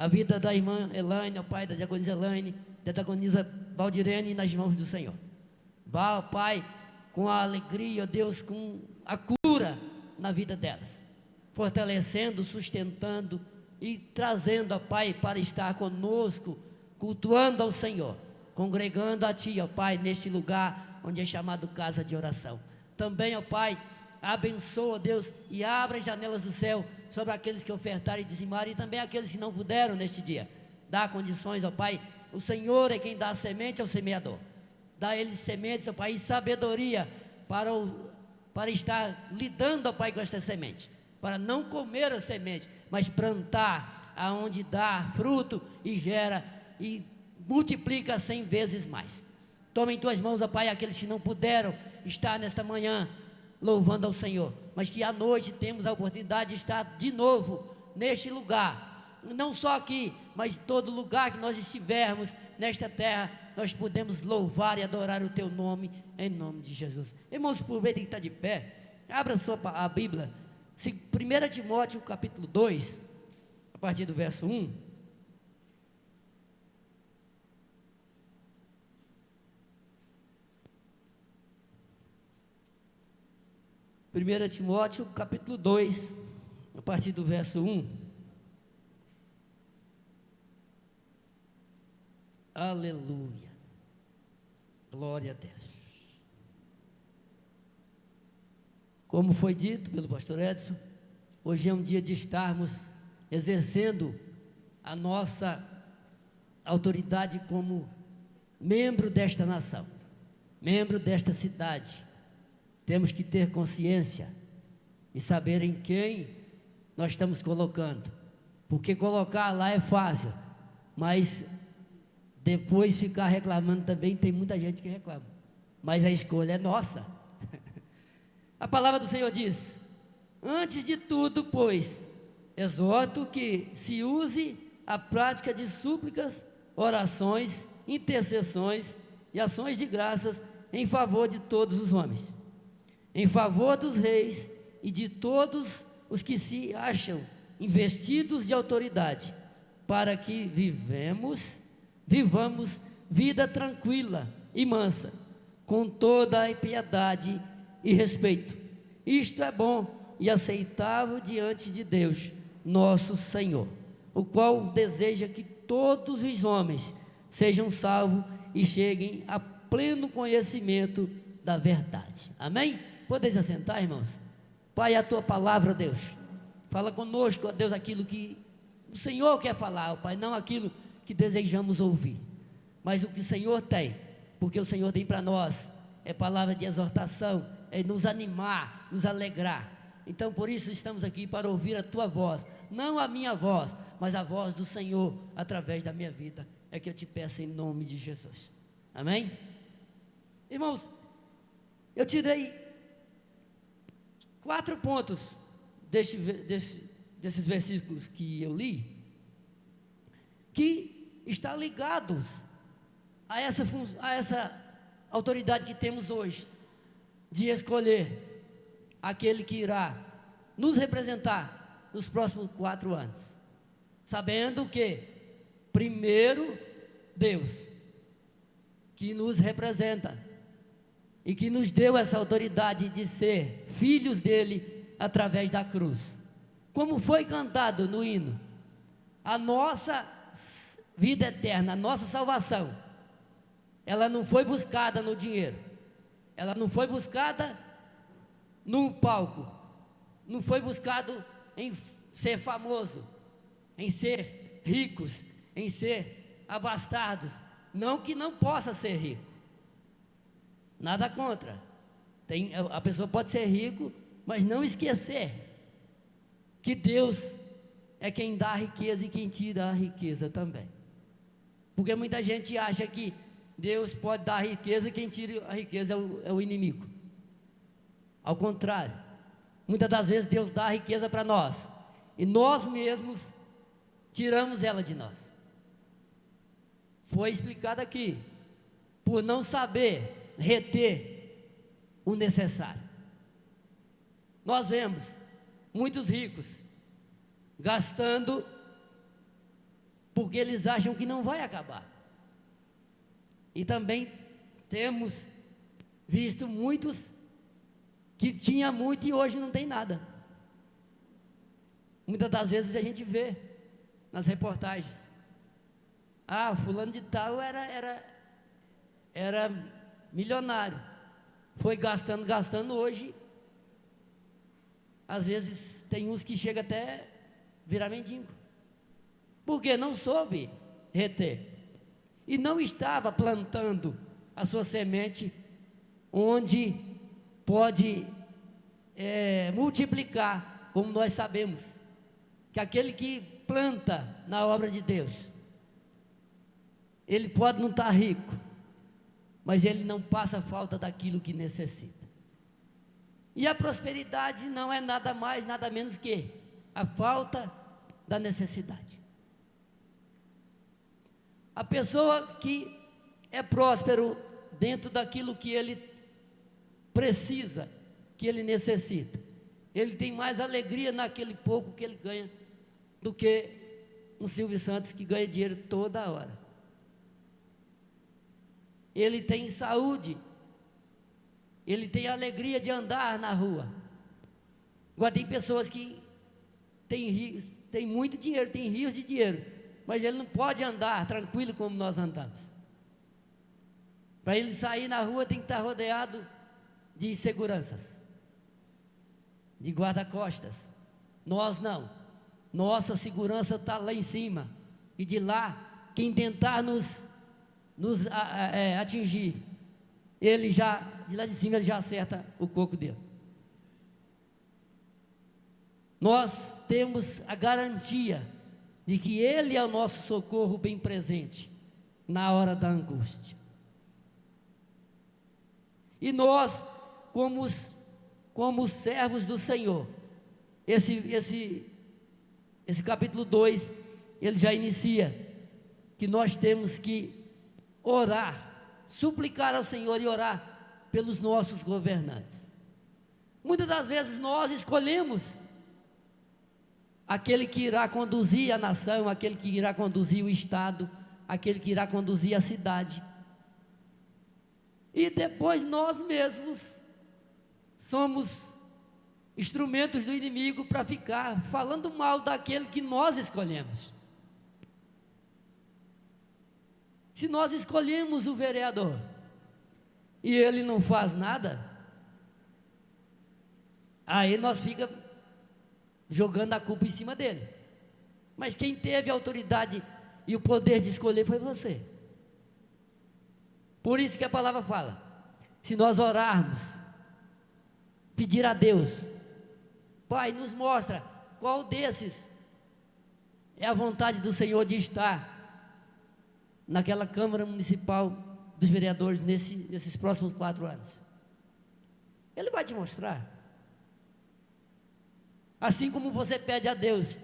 a vida da irmã Elaine, ó Pai, da diaconisa Elaine, da diaconisa Valdirene nas mãos do Senhor. Vá, ó Pai, com a alegria, ó Deus, com a cura na vida delas, fortalecendo, sustentando e trazendo, ó Pai, para estar conosco, cultuando ao Senhor, congregando a Ti, ó Pai, neste lugar onde é chamado casa de oração. Também, ó Pai, abençoa, Deus, e abra as janelas do céu sobre aqueles que ofertaram e dizimaram, e também aqueles que não puderam neste dia. Dá condições, ó Pai. O Senhor é quem dá a semente ao semeador. Dá a eles sementes, ó Pai, e sabedoria para estar lidando, ó Pai, com esta semente, para não comer a semente, mas plantar aonde dá fruto e gera e multiplica 100 vezes mais. Toma em tuas mãos, ó Pai, aqueles que não puderam estar nesta manhã louvando ao Senhor, mas que à noite temos a oportunidade de estar de novo neste lugar, não só aqui, mas em todo lugar que nós estivermos nesta terra, nós podemos louvar e adorar o Teu nome, em nome de Jesus. Irmãos, aproveita que está de pé, abra a Bíblia, 1 Timóteo capítulo 2, a partir do verso 1. Primeira Timóteo capítulo 2, a partir do verso 1. Aleluia, glória a Deus. Como foi dito pelo pastor Edson, hoje é um dia de estarmos exercendo a nossa autoridade como membro desta nação, membro desta cidade. Temos que ter consciência e saber em quem nós estamos colocando, porque colocar lá é fácil, mas depois ficar reclamando também, tem muita gente que reclama, mas a escolha é nossa. A palavra do Senhor diz: antes de tudo, pois, exorto que se use a prática de súplicas, orações, intercessões e ações de graças em favor de todos os homens, em favor dos reis e de todos os que se acham investidos de autoridade, para que vivamos vida tranquila e mansa, com toda a piedade e respeito. Isto é bom e aceitável diante de Deus, nosso Senhor, o qual deseja que todos os homens sejam salvos e cheguem a pleno conhecimento da verdade. Amém? Podeis assentar, irmãos? Pai, a Tua palavra, Deus, fala conosco, ó Deus, aquilo que o Senhor quer falar, ó Pai, não aquilo que desejamos ouvir, mas o que o Senhor tem, porque o Senhor tem para nós, é palavra de exortação, é nos animar, nos alegrar. Então por isso estamos aqui para ouvir a Tua voz, não a minha voz, mas a voz do Senhor, através da minha vida, é que eu te peço em nome de Jesus. Amém? Irmãos, eu tirei 4 pontos desses versículos que eu li, que está ligados a essa autoridade que temos hoje, de escolher aquele que irá nos representar nos próximos 4 anos, sabendo que, primeiro, Deus, que nos representa, e que nos deu essa autoridade de ser filhos dele através da cruz, como foi cantado no hino, a nossa vida eterna, a nossa salvação, ela não foi buscada no dinheiro, ela não foi buscada no palco, não foi buscado em ser famoso, em ser ricos, em ser abastados, não que não possa ser rico, nada contra, a pessoa pode ser rico, mas não esquecer que Deus é quem dá a riqueza e quem tira a riqueza também, porque muita gente acha que Deus pode dar a riqueza e quem tira a riqueza é o inimigo. Ao contrário, muitas das vezes Deus dá a riqueza para nós e nós mesmos tiramos ela de nós. Foi explicado aqui, por não saber reter o necessário. Nós vemos muitos ricos gastando porque eles acham que não vai acabar. E também temos visto muitos que tinha muito e hoje não tem nada. Muitas das vezes a gente vê nas reportagens: ah, fulano de tal era milionário, foi gastando, hoje às vezes tem uns que chega até virar mendigo, porque não soube reter e não estava plantando a sua semente onde pode multiplicar, como nós sabemos que aquele que planta na obra de Deus, ele pode não estar rico, mas ele não passa falta daquilo que necessita. E a prosperidade não é nada mais, nada menos que a falta da necessidade. A pessoa que é próspero dentro daquilo que ele precisa, que ele necessita, ele tem mais alegria naquele pouco que ele ganha do que um Silvio Santos que ganha dinheiro toda hora. Ele tem saúde, ele tem alegria de andar na rua. Agora tem pessoas que têm muito dinheiro, tem rios de dinheiro, mas ele não pode andar tranquilo como nós andamos. Para ele sair na rua tem que estar rodeado de seguranças, de guarda-costas. Nós não, nossa segurança está lá em cima, e de lá, quem tentar nos atingir, ele já, de lá de cima, ele já acerta o coco dele. Nós temos a garantia de que Ele é o nosso socorro bem presente na hora da angústia. E nós, como servos do Senhor, esse capítulo 2, ele já inicia que nós temos que orar, suplicar ao Senhor e orar pelos nossos governantes. Muitas das vezes nós escolhemos aquele que irá conduzir a nação, aquele que irá conduzir o estado, aquele que irá conduzir a cidade, e depois nós mesmos somos instrumentos do inimigo para ficar falando mal daquele que nós escolhemos. Se nós escolhemos o vereador e ele não faz nada, aí nós fica jogando a culpa em cima dele. Mas quem teve a autoridade e o poder de escolher foi você. Por isso que a palavra fala: se nós orarmos, pedir a Deus, Pai, nos mostra qual desses é a vontade do Senhor de estar naquela Câmara Municipal dos Vereadores nesses próximos 4 anos. Ele vai te mostrar. Assim como você pede a Deus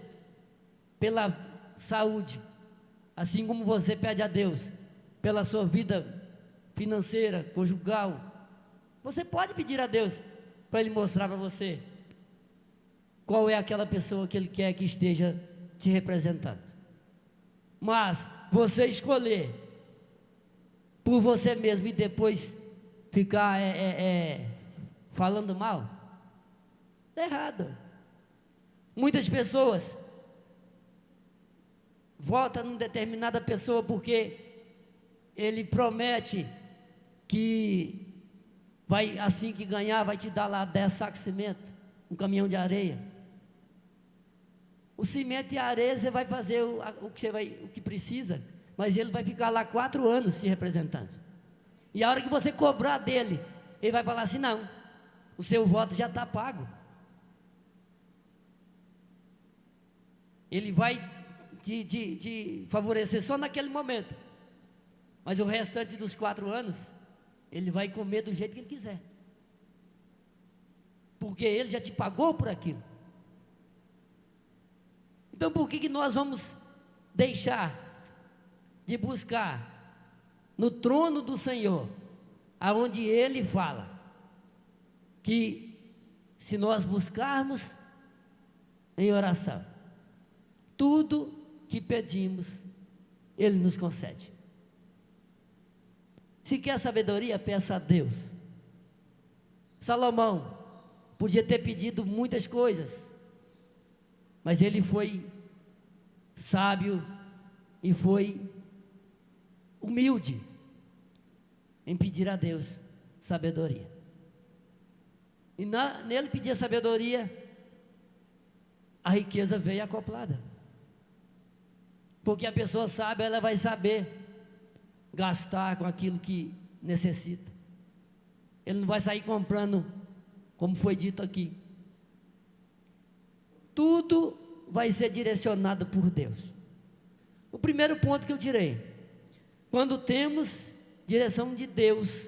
pela saúde, assim como você pede a Deus pela sua vida financeira, conjugal, você pode pedir a Deus para Ele mostrar para você qual é aquela pessoa que Ele quer que esteja te representando. Mas você escolher por você mesmo e depois ficar falando mal, é errado. Muitas pessoas votam em determinada pessoa porque ele promete que vai, assim que ganhar, vai te dar lá 10 sacos de cimento, um caminhão de areia. O cimento e a areia você vai fazer o que precisa, mas ele vai ficar lá 4 anos se representando. E a hora que você cobrar dele, ele vai falar assim: não, o seu voto já está pago. Ele vai te favorecer só naquele momento, mas o restante dos 4 anos, ele vai comer do jeito que ele quiser, porque ele já te pagou por aquilo. Então por que nós vamos deixar de buscar no trono do Senhor, aonde Ele fala que se nós buscarmos em oração, tudo que pedimos Ele nos concede. Se quer sabedoria, peça a Deus. Salomão podia ter pedido muitas coisas, mas ele foi sábio e foi humilde em pedir a Deus sabedoria. E nele pedir sabedoria, a riqueza veio acoplada. Porque a pessoa sábia, ela vai saber gastar com aquilo que necessita. Ele não vai sair comprando, como foi dito aqui. Tudo vai ser direcionado por Deus. O primeiro ponto que eu tirei: quando temos direção de Deus,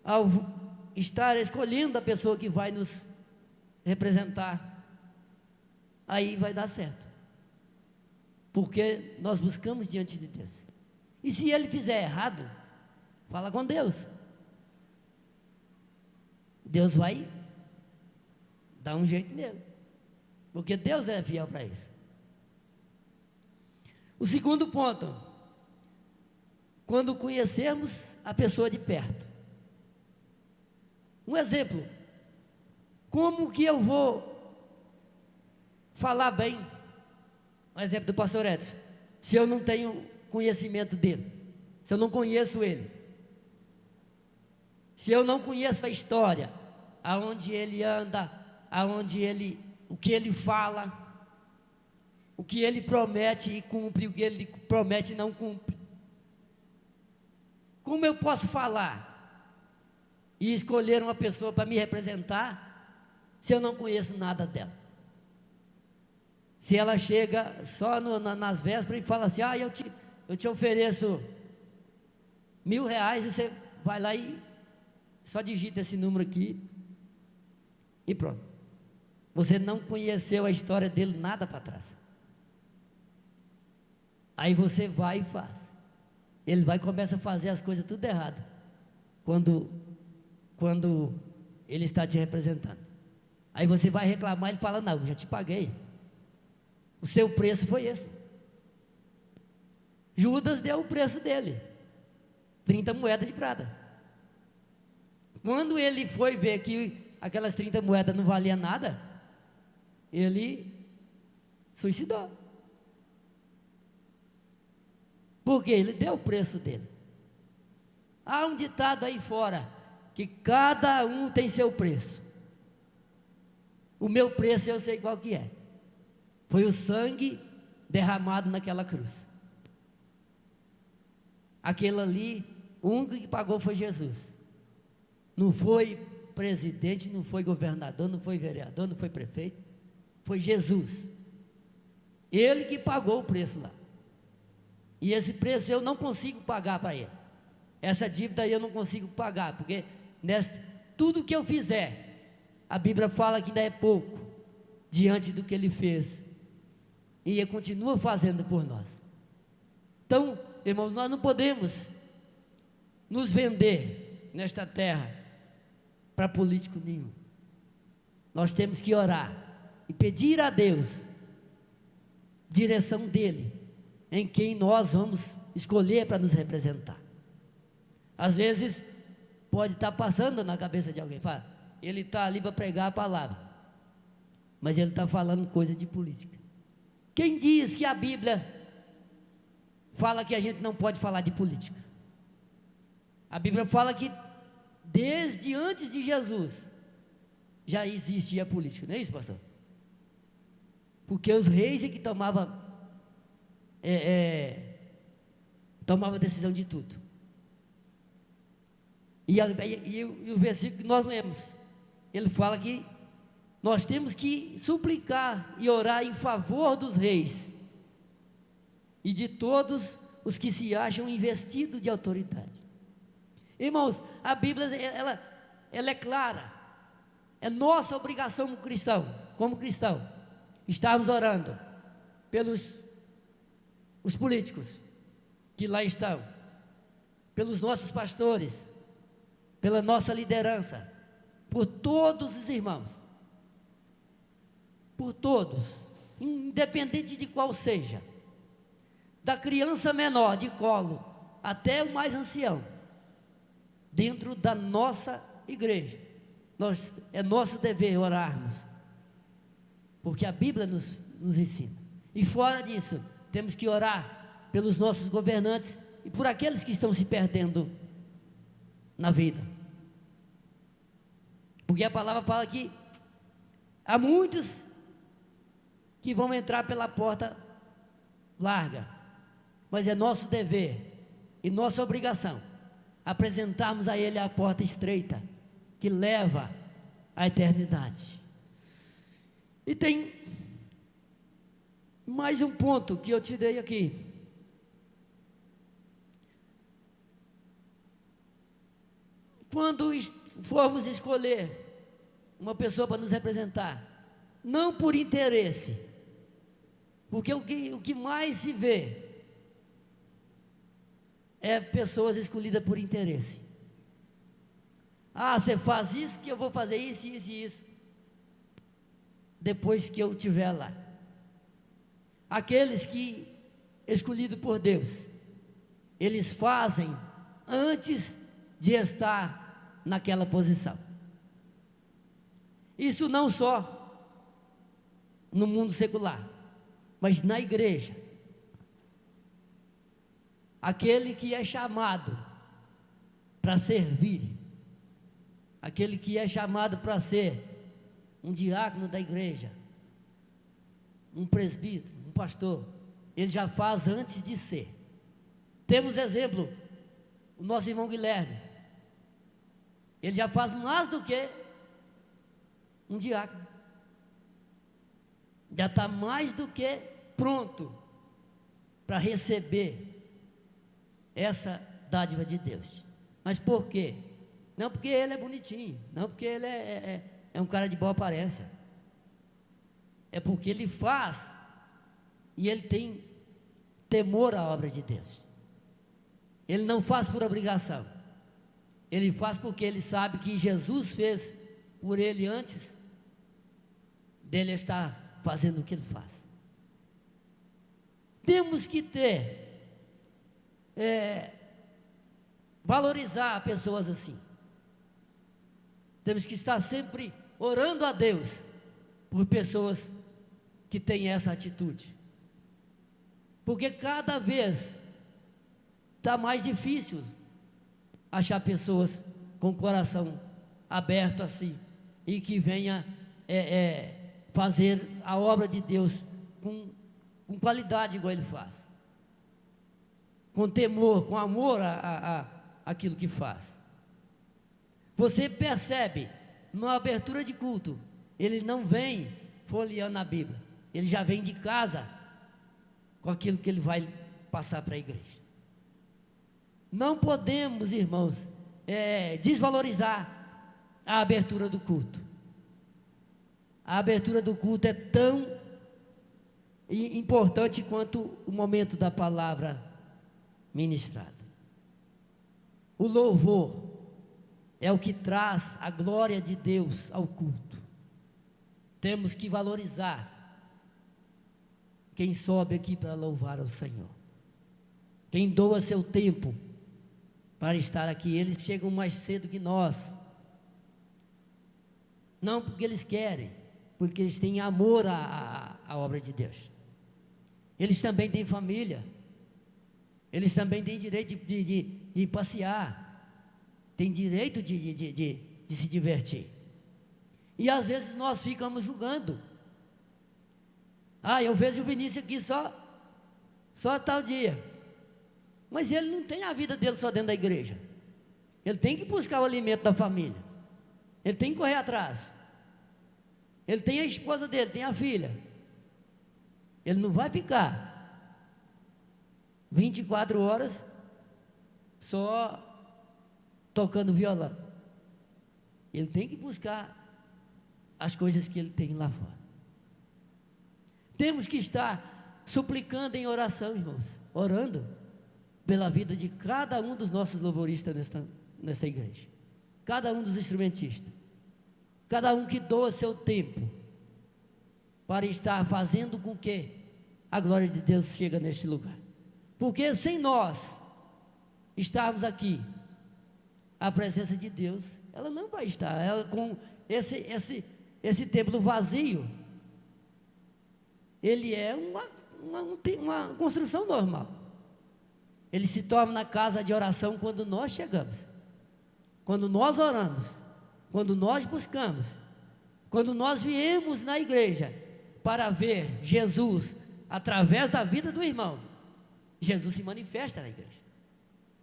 ao estar escolhendo a pessoa que vai nos representar, aí vai dar certo, porque nós buscamos diante de Deus. E se ele fizer errado, fala com Deus. Deus vai dar um jeito nele, porque Deus é fiel para isso. O segundo ponto: quando conhecermos a pessoa de perto. Um exemplo: como que eu vou falar bem, um exemplo do pastor Edson, se eu não tenho conhecimento dele, se eu não conheço ele, se eu não conheço a história, aonde ele anda, o que ele fala, o que ele promete e cumpre, o que ele promete e não cumpre. Como eu posso falar e escolher uma pessoa para me representar, se eu não conheço nada dela? Se ela chega só nas vésperas e fala assim: eu te ofereço R$ 1.000, e você vai lá e só digita esse número aqui e pronto. Você não conheceu a história dele nada para trás. Aí você vai e faz. Ele vai e começa a fazer as coisas tudo errado, quando ele está te representando. Aí você vai reclamar, ele fala: não, eu já te paguei, o seu preço foi esse. Judas deu o preço dele, 30 moedas de prata. Quando ele foi ver que aquelas 30 moedas não valiam nada, ele suicidou. Porque ele deu o preço dele. Há um ditado aí fora, que cada um tem seu preço. O meu preço eu sei qual que é. Foi o sangue derramado naquela cruz. Aquele ali, o único que pagou foi Jesus. Não foi presidente, não foi governador, não foi vereador, não foi prefeito. Foi Jesus. Ele que pagou o preço lá. E esse preço eu não consigo pagar para ele. Essa dívida eu não consigo pagar, porque tudo que eu fizer, a Bíblia fala que ainda é pouco diante do que ele fez, e ele continua fazendo por nós. Então, irmãos, nós não podemos nos vender nesta terra para político nenhum. Nós temos que orar e pedir a Deus direção dele em quem nós vamos escolher para nos representar. Às vezes pode estar passando na cabeça de alguém, fala, ele está ali para pregar a palavra, mas ele está falando coisa de política. Quem diz que a Bíblia fala que a gente não pode falar de política? A Bíblia fala que desde antes de Jesus já existia política, não é isso, pastor? Porque os reis é que tomavam decisão de tudo. E o versículo que nós lemos, ele fala que nós temos que suplicar e orar em favor dos reis e de todos os que se acham investidos de autoridade. Irmãos, a Bíblia ela é clara. É nossa obrigação como cristão, estarmos orando pelos os políticos que lá estão, pelos nossos pastores, pela nossa liderança, por todos os irmãos, por todos, independente de qual seja. da criança menor de colo até o mais ancião, dentro da nossa igreja. É nosso dever orarmos, porque a Bíblia nos ensina. E fora disso, temos que orar pelos nossos governantes e por aqueles que estão se perdendo na vida. Porque a palavra fala que há muitos que vão entrar pela porta larga, mas é nosso dever e nossa obrigação apresentarmos a Ele a porta estreita, que leva à eternidade. E tem mais um ponto que eu te dei aqui. Quando formos escolher uma pessoa para nos representar, não por interesse, porque o que mais se vê é pessoas escolhidas por interesse. Ah, você faz isso, que eu vou fazer isso, isso e isso, depois que eu estiver lá. Aqueles que, escolhidos por Deus, eles fazem antes de estar naquela posição. Isso não só no mundo secular, mas na igreja. Aquele que é chamado para servir, aquele que é chamado para ser um diácono da igreja, um presbítero, um pastor, ele já faz antes de ser. Temos exemplo, o nosso irmão Guilherme, ele já faz mais do que um diácono, já está mais do que pronto para receber essa dádiva de Deus. Mas por quê? Não porque ele é bonitinho, não porque ele é um cara de boa aparência, é porque ele faz e ele tem temor à obra de Deus. Ele não faz por obrigação, ele faz porque ele sabe que Jesus fez por ele antes dele estar fazendo o que ele faz. Temos que valorizar pessoas assim. Temos que estar sempre orando a Deus por pessoas que têm essa atitude, porque cada vez está mais difícil achar pessoas com o coração aberto assim, e que venha fazer a obra de Deus com qualidade igual ele faz, com temor, com amor aquilo que faz. Você percebe, na abertura de culto, ele não vem folheando a Bíblia, ele já vem de casa com aquilo que ele vai passar para a igreja. Não podemos, irmãos, desvalorizar a abertura do culto. A abertura do culto é tão importante quanto o momento da palavra ministrada. O louvor é o que traz a glória de Deus ao culto. Temos que valorizar quem sobe aqui para louvar ao Senhor, quem doa seu tempo para estar aqui. Eles chegam mais cedo que nós, não porque eles querem, porque eles têm amor à obra de Deus. Eles também têm família, eles também têm direito de passear, têm direito de se divertir. E às vezes nós ficamos julgando. Ah, eu vejo o Vinícius aqui só tal dia, mas ele não tem a vida dele só dentro da igreja. Ele tem que buscar o alimento da família, ele tem que correr atrás. Ele tem a esposa dele, tem a filha. Ele não vai ficar 24 horas só tocando violão. Ele tem que buscar as coisas que ele tem lá fora. Temos que estar suplicando em oração, irmãos, orando pela vida de cada um dos nossos louvoristas nessa igreja, cada um dos instrumentistas, cada um que doa seu tempo para estar fazendo com que a glória de Deus chegue neste lugar. Porque sem nós estarmos aqui, a presença de Deus, ela não vai estar. Ela, com esse templo vazio, ele é uma construção normal. Ele se torna na casa de oração quando nós chegamos, quando nós oramos, quando nós buscamos, quando nós viemos na igreja para ver Jesus através da vida do irmão. Jesus se manifesta na igreja.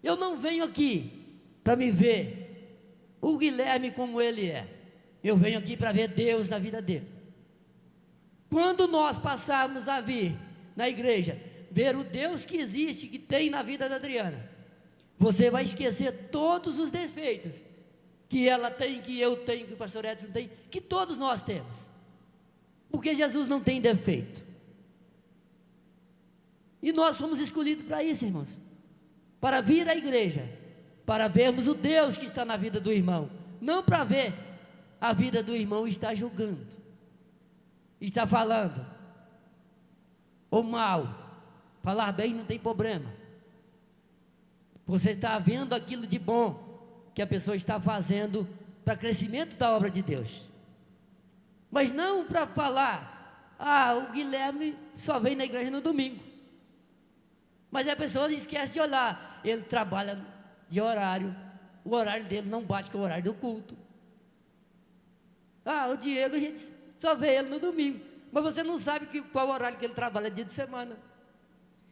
Eu não venho aqui para me ver o Guilherme como ele é. Eu venho aqui para ver Deus na vida dele. Quando nós passarmos a vir na igreja, ver o Deus que existe, que tem na vida da Adriana, você vai esquecer todos os defeitos que ela tem, que eu tenho, que o pastor Edson tem, que todos nós temos. Porque Jesus não tem defeito. E nós fomos escolhidos para isso, irmãos, para vir à igreja, para vermos o Deus que está na vida do irmão, não para ver a vida do irmão e estar julgando, está falando ou mal. Falar bem não tem problema. Você está vendo aquilo de bom que a pessoa está fazendo para crescimento da obra de Deus, mas não para falar: o Guilherme só vem na igreja no domingo. Mas a pessoa esquece de olhar, ele trabalha de horário, o horário dele não bate com o horário do culto. O Diego, a gente só vê ele no domingo, mas você não sabe qual horário que ele trabalha dia de semana.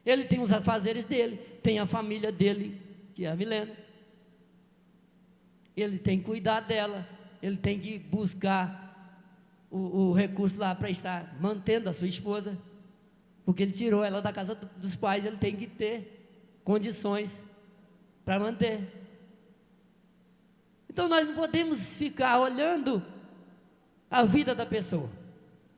Ele tem os afazeres dele, tem a família dele, que é a Milena. Ele tem que cuidar dela, ele tem que buscar o recurso lá para estar mantendo a sua esposa, porque ele tirou ela da casa dos pais, ele tem que ter condições para manter. Então nós não podemos ficar olhando a vida da pessoa,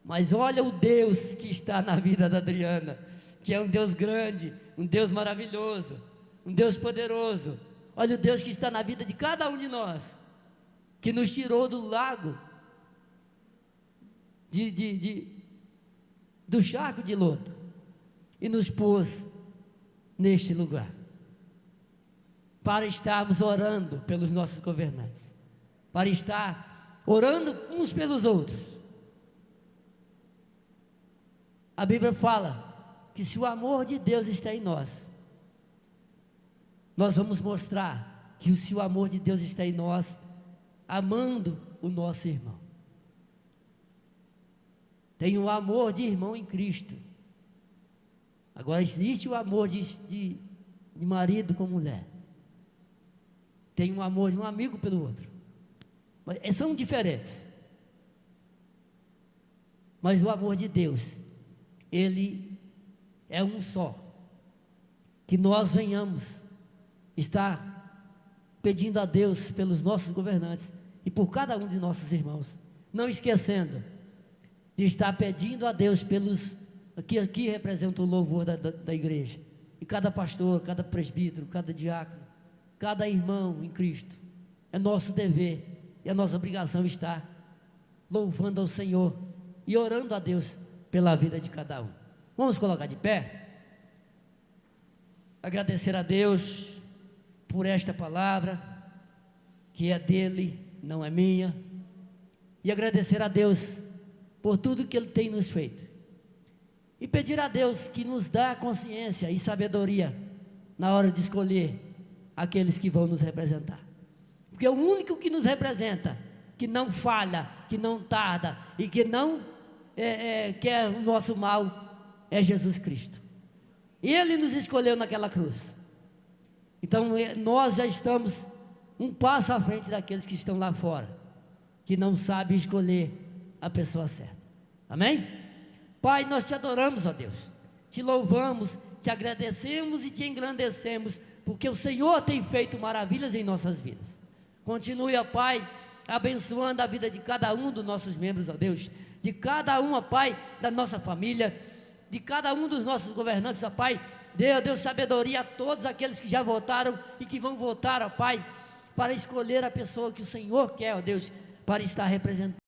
mas olha o Deus que está na vida da Adriana, que é um Deus grande, um Deus maravilhoso, um Deus poderoso. Olha o Deus que está na vida de cada um de nós, que nos tirou do lago, do charco de lodo, e nos pôs neste lugar, para estarmos orando pelos nossos governantes, para estar orando uns pelos outros. A Bíblia fala que se o amor de Deus está em nós, nós vamos mostrar que se o amor de Deus está em nós, amando o nosso irmão. Tem o amor de irmão em Cristo. Agora existe o amor de marido com mulher. Tem o amor de um amigo pelo outro. Mas são diferentes. Mas o amor de Deus, ele é um só. Que nós venhamos estar pedindo a Deus pelos nossos governantes e por cada um de nossos irmãos, não esquecendo de estar pedindo a Deus pelos que aqui representa o louvor da igreja, e cada pastor, cada presbítero, cada diácono, cada irmão em Cristo. É nosso dever e a nossa obrigação estar louvando ao Senhor e orando a Deus pela vida de cada um. Vamos colocar de pé, agradecer a Deus por esta palavra, que é dele, não é minha, e agradecer a Deus por tudo que Ele tem nos feito, e pedir a Deus que nos dá consciência e sabedoria na hora de escolher aqueles que vão nos representar, porque o único que nos representa, que não falha, que não tarda e que não quer o nosso mal, é Jesus Cristo. Ele nos escolheu naquela cruz. Então nós já estamos um passo à frente daqueles que estão lá fora, que não sabem escolher a pessoa certa. Amém? Pai, nós te adoramos, ó Deus, te louvamos, te agradecemos e te engrandecemos, porque o Senhor tem feito maravilhas em nossas vidas. Continue, ó Pai, abençoando a vida de cada um dos nossos membros, ó Deus, de cada um, ó Pai, da nossa família, de cada um dos nossos governantes, ó Pai. Dê, ó Deus, sabedoria a todos aqueles que já votaram e que vão votar, ó Pai, para escolher a pessoa que o Senhor quer, ó Deus, para estar representando.